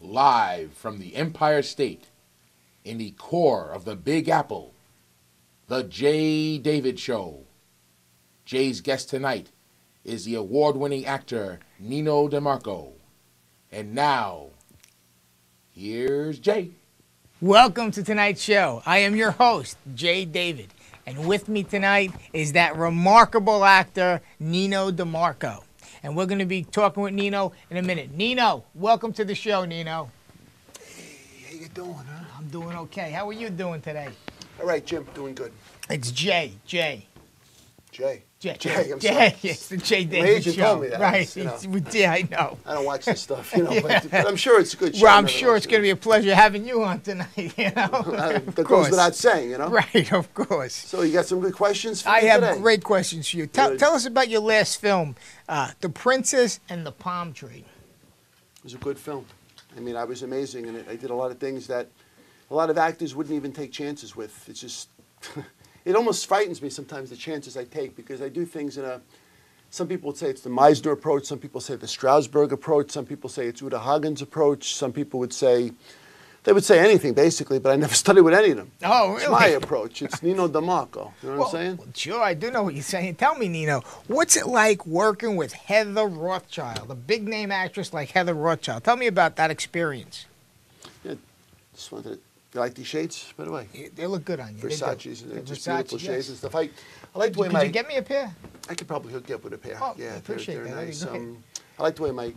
live from the Empire State, in the core of the Big Apple, the J. David Show. Jay's guest tonight is the award-winning actor NINO DEMARCO. And now, here's Jay. Welcome to tonight's show. I am your host, Jay David. And with me tonight is that remarkable actor, NINO DEMARCO. And we're going to be talking with NINO in a minute. NINO, welcome to the show, NINO. Hey, how you doing, huh? I'm doing okay. How are you doing today? All right, Jim, doing good. It's Jay. Jay, I'm Jay. sorry. It's the Jay My David agent Show. told me that. Right. You know. Yeah, I know. I don't watch this stuff, you know, Yeah. but I'm sure it's a good show. Well, I'm sure it's going to be a pleasure having you on tonight, you know. That goes without saying, you know. Right, of course. So you got some good questions for I me have today? great questions for you. Tell us about your last film, The Princess and the Palm Tree. It was a good film. I mean, I was amazing, and I did a lot of things that a lot of actors wouldn't even take chances with. It's just, it almost frightens me sometimes, the chances I take, because I do things in a, some people would say it's the Meisner approach, some people say the Strasberg approach, some people say it's Uta Hagen's approach, some people would say, they would say anything basically, but I never studied with any of them. Oh, really? It's my approach. It's NINO DEMARCO. You know what I'm saying? Well, sure, I do know what you're saying. Tell me, NINO, what's it like working with Heather Rothschild, a big-name actress like Heather Rothschild? Tell me about that experience. Yeah, just wanted to, you like these shades, by the way? They look good on you. Versace's, They're just Versace, beautiful shades yes. and stuff. I like the way Could you get me a pair? I could probably hook you up with a pair. Oh, yeah, I appreciate they're that. That'd be nice. great. I like the way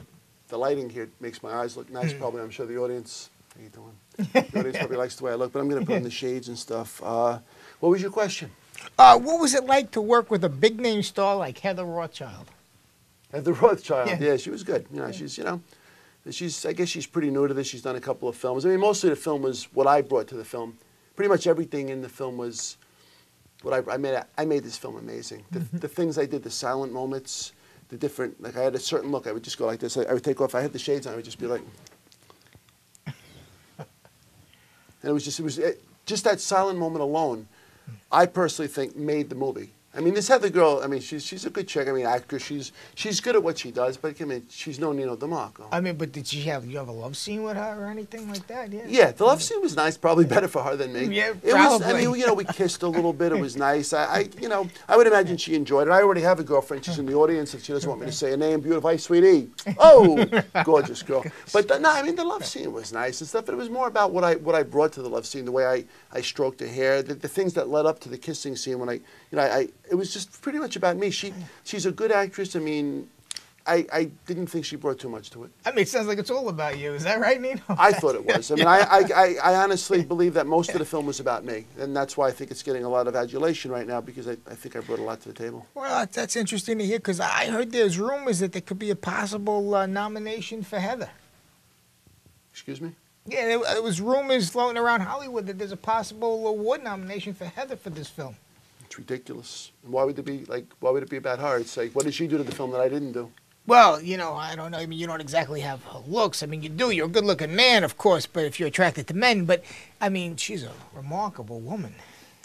the lighting here makes my eyes look nice. Probably, I'm sure the audience. How you doing? The audience probably likes the way I look, but I'm going to put on the shades and stuff. What was your question? What was it like to work with a big-name star like Heather Rothschild? Heather Rothschild. Yeah. Yeah, she was good. You know, she's I guess she's pretty new to this. She's done a couple of films. I mean, mostly the film was what I brought to the film. Pretty much everything in the film was what I made. I made this film amazing. The things I did, the silent moments, the different. Like I had a certain look. I would just go like this. I would take off. I had the shades on. I would just be like. And it was just that silent moment alone, I personally think made the movie. I mean, this Heather girl, I mean, she's a good chick. I mean, actress. She's good at what she does, but I mean, she's no NINO DEMARCO. I mean, but did you have a love scene with her or anything like that? Yeah. Yeah, the love scene was nice. Probably better for her than me. Yeah, it probably. was. I mean, you know, we kissed a little bit. It was nice. I would imagine she enjoyed it. I already have a girlfriend. She's in the audience, and she doesn't want me to say her name. Beautiful, hi, sweetie. Oh, gorgeous girl. But no, I mean, the love scene was nice and stuff. But it was more about what I brought to the love scene, the way I stroked her hair, the things that led up to the kissing scene. When it was just pretty much about me. She's a good actress. I mean, I didn't think she brought too much to it. I mean, it sounds like it's all about you. Is that right, NINO? I thought it was. I mean, I honestly believe that most of the film was about me. And that's why I think it's getting a lot of adulation right now, because I think I brought a lot to the table. Well, that's interesting to hear, because I heard there's rumors that there could be a possible nomination for Heather. Excuse me? Yeah, there was rumors floating around Hollywood that there's a possible award nomination for Heather for this film. It's ridiculous. And why would it be about her? It's like, what did she do to the film that I didn't do? Well, you know, I don't know. I mean, you don't exactly have her looks. I mean, you do. You're a good-looking man, of course, but if you're attracted to men. But, I mean, she's a remarkable woman.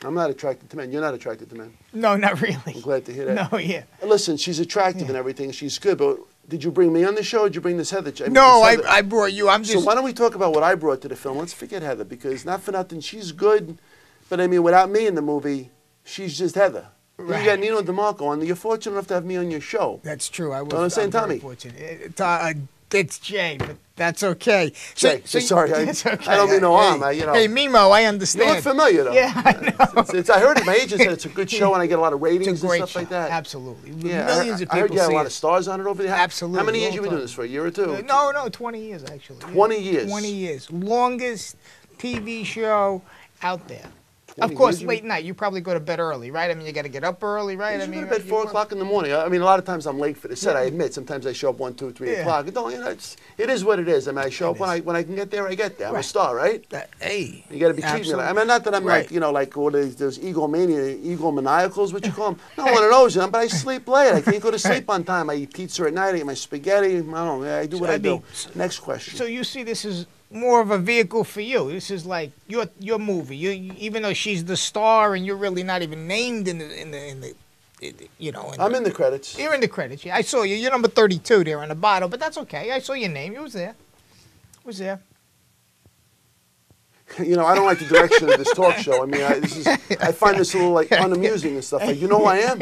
I'm not attracted to men. You're not attracted to men. No, not really. I'm glad to hear that. No, yeah. And listen, she's attractive and everything. She's good, but did you bring me on the show or did you bring this Heather? No, I brought you. I'm just... So why don't we talk about what I brought to the film? Let's forget Heather, because not for nothing, she's good, but I mean, without me in the movie, she's just Heather. Right. You got NINO DEMARCO on. You're fortunate enough to have me on your show. That's true. I was. Know what I'm saying, very Tommy? fortunate. It's Jay, but that's okay. Jay, sorry, it's okay. I don't mean no harm. Hey, Mimo, I understand. You look familiar, though. Yeah, I know. I heard it. My agent said it's a good show, and I get a lot of ratings It's a great and stuff like show. that. Absolutely. Yeah, Millions of people I heard you had a see lot it. of stars on it over there. Absolutely. How many years all you the been doing time. this for? A year or two? No, 20 years, actually. 20 years? 20 years. Longest TV show out there. 20 Of course, years, late night. You probably go to bed early, right? I mean, you got to get up early, right? I mean, go to bed 4 o'clock in the morning. I mean, a lot of times I'm late for the set. I admit. Sometimes I show up 1, 2, 3 o'clock. It is what it is. I mean, I show up when I can get there. I get there. I'm a star, right? Hey, you got to be treating me like. I mean, not that I'm like like all those egomaniacals, what you call them. Not one of those. But I sleep late. I can't go to sleep on time. I eat pizza at night. I eat my spaghetti. I don't know. I do what I do. Next question. So you see, this is more of a vehicle for you. This is like your movie. Even though she's the star and you're really not even named in the I'm in the credits. You're in the credits. Yeah, I saw you. You're number 32 there on the bottle, but that's okay. I saw your name. You was there. Was there? You know, I don't like the direction of this talk show. I mean, I find this a little like unamusing and stuff. Like, you know who I am?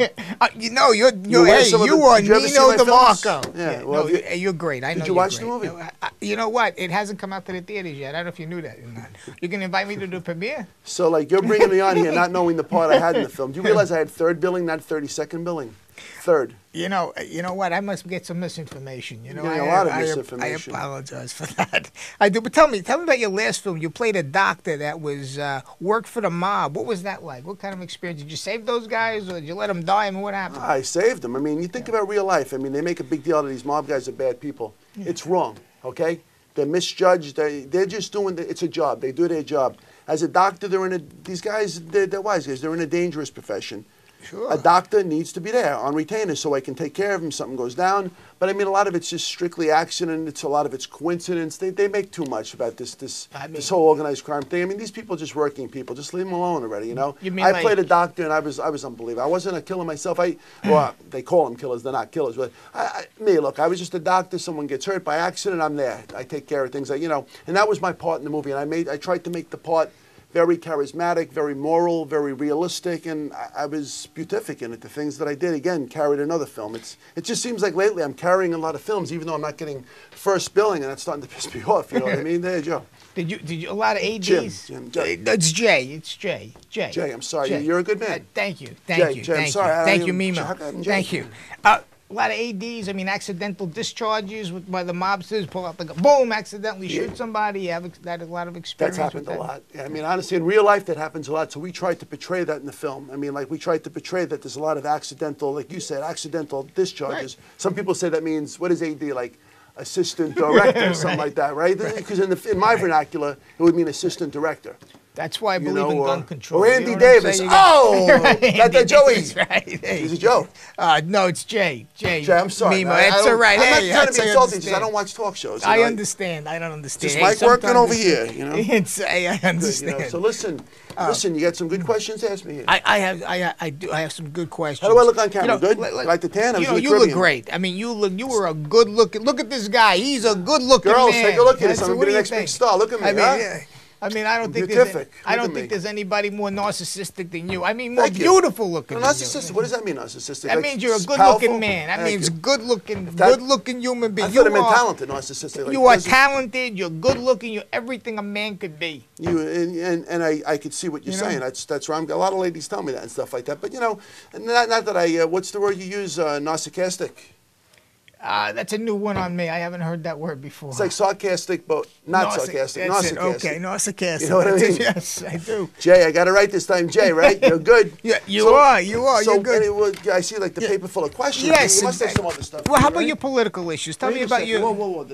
You know, you're You hey, you are did you ever see Nino my films? DeMarco. Yeah, well, no, you're great. I know did you you're watch the great. movie? You know what? It hasn't come out to the theaters yet. I don't know if you knew that or not. You can invite me to the premiere. So, like, you're bringing me on here not knowing the part I had in the film. Do you realize I had third billing, not 32nd billing? Third. You know what? I must get some misinformation. You know, You're getting a lot of misinformation. I apologize for that. I do, but tell me about your last film. You played a doctor that was worked for the mob. What was that like? What kind of experience? Did you save those guys, or did you let them die? I mean, what happened? I saved them. I mean, you think about real life. I mean, they make a big deal that these mob guys are bad people. Yeah. It's wrong, okay? They're misjudged. They're just doing, it's a job. They do their job. As a doctor, these guys, they're wise guys. They're in a dangerous profession. Sure. A doctor needs to be there on retainer so I can take care of him. Something goes down. But I mean, a lot of it's just strictly accident. A lot of it's coincidence. They make too much about this whole organized crime thing. I mean, these people are just working people. Just leave them alone already, you know? You mean I played a doctor, and I was unbelievable. I wasn't a killer myself. Well, they call them killers. They're not killers. But look, I was just a doctor. Someone gets hurt by accident, I'm there. I take care of things. You know, and that was my part in the movie. And I tried to make the part very charismatic, very moral, very realistic, and I was beatific at the things that I did. Again, carried another film. It just seems like lately I'm carrying a lot of films, even though I'm not getting first billing, and that's starting to piss me off. You know what I mean? There, Joe. Did you a lot of ADs? Jim. It's Jay. It's Jay. Jay, I'm sorry. Jay. You're a good man. Thank you. Jay, I'm sorry. Thank you, Mimo. Jay. Thank you. A lot of ADs, I mean, accidental discharges by the mobsters, pull out the gun, boom, accidentally shoot somebody. You have a lot of experience. That's happened a lot. Yeah, I mean, honestly, in real life, that happens a lot. So we tried to portray that in the film. I mean, like, we tried to portray that there's a lot of accidental, like you said, accidental discharges. Right. Some people say that means, what is AD, like assistant director or something like that, right? Because in my vernacular, it would mean assistant director. That's why I believe in gun control. Or Andy Davis. Oh, that's Joey. That's right. Hey. Is it Joe? No, it's Jay. Jay, I'm sorry. Mimo, that's all right. I'm not trying to be salty because I don't watch talk shows. I understand. I don't understand. Just Mike working over here, you know. I understand. You know? So listen. You got some good questions to ask me here. I have some good questions. How do I look on camera? Good. Like the tan. You look great. I mean, you were a good looking. Look at this guy. He's a good looking man. Girls, take a look at this. I'm gonna be the next big star. Look at me. I mean, I don't think there's anybody more narcissistic than you. I mean, more beautiful looking. Narcissistic. What does that mean, narcissistic? That means you're a good-looking man. That means good-looking human being. I thought it meant talented, narcissistic. You are talented. You're good-looking. You're everything a man could be. And I could see what you're saying. That's where a lot of ladies tell me that and stuff like that. But you know, not that I. What's the word you use? Narcissistic. That's a new one on me. I haven't heard that word before. It's like sarcastic, but not sarcastic. Narcissistic. Okay, narcissistic. You know what I mean? Yes, I do. Jay, I got it right this time. Jay, right? You're good. Yeah, you are. You're good. I see like the paper full of questions. Yes. You must have some other stuff. Well, how about your political issues? Tell me about your... Whoa.